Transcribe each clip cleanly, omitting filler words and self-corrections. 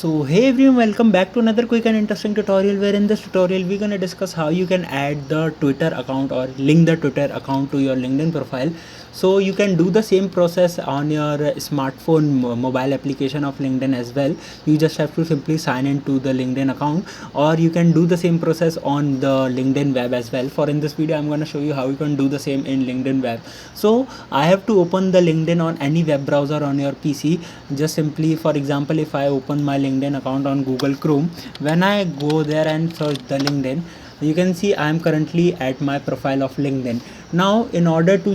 So hey everyone, welcome back to another quick and interesting tutorial, where in this tutorial we're going to discuss how you can add the Twitter account or link the Twitter account to your LinkedIn profile. So you can do the same process on your smartphone mobile application of LinkedIn as well. You just have to simply sign into the LinkedIn account, or you can do the same process on the LinkedIn web as well. For in this video I'm going to show you how you can do the same in LinkedIn web. So I have to open the LinkedIn on any web browser on your PC. Just simply, for example, if I open my LinkedIn account on Google Chrome, when I go there and search the LinkedIn, you can see I am currently at my profile of LinkedIn. Now in order to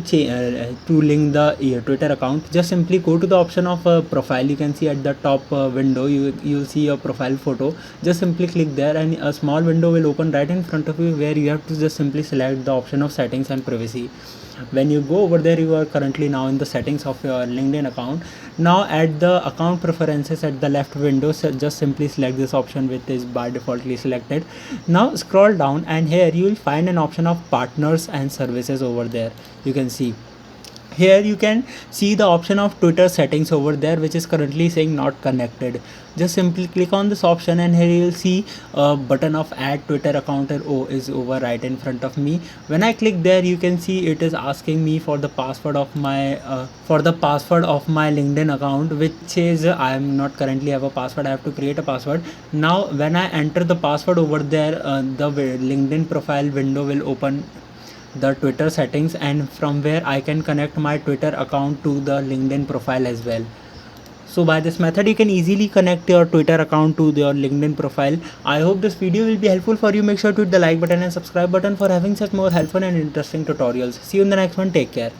link the Twitter account, just simply go to the option of profile. You can see at the top window, you'll see your profile photo. Just simply click there and a small window will open right in front of you, where you have to just simply select the option of settings and privacy. When you go over there, you are currently now in the settings of your LinkedIn account. Now at the account preferences at the left window, so just simply select this option, which is by defaultly selected. Now scroll down and here you will find an option of partners and services over there. You can see here you can see the option of Twitter settings over there, which is currently saying not connected. Just simply click on this option and here you'll see a button of add Twitter account is over right in front of me. When I click there, you can see it is asking me for the password of my LinkedIn account, which is I am not currently have a password. I have to create a password. Now when I enter the password over there, the LinkedIn profile window will open the Twitter settings, and from where I can connect my Twitter account to the LinkedIn profile as well. So by this method you can easily connect your Twitter account to your LinkedIn profile. I hope this video will be helpful for you. Make sure to hit the like button and subscribe button for having such more helpful and interesting tutorials. See you in the next one. Take care.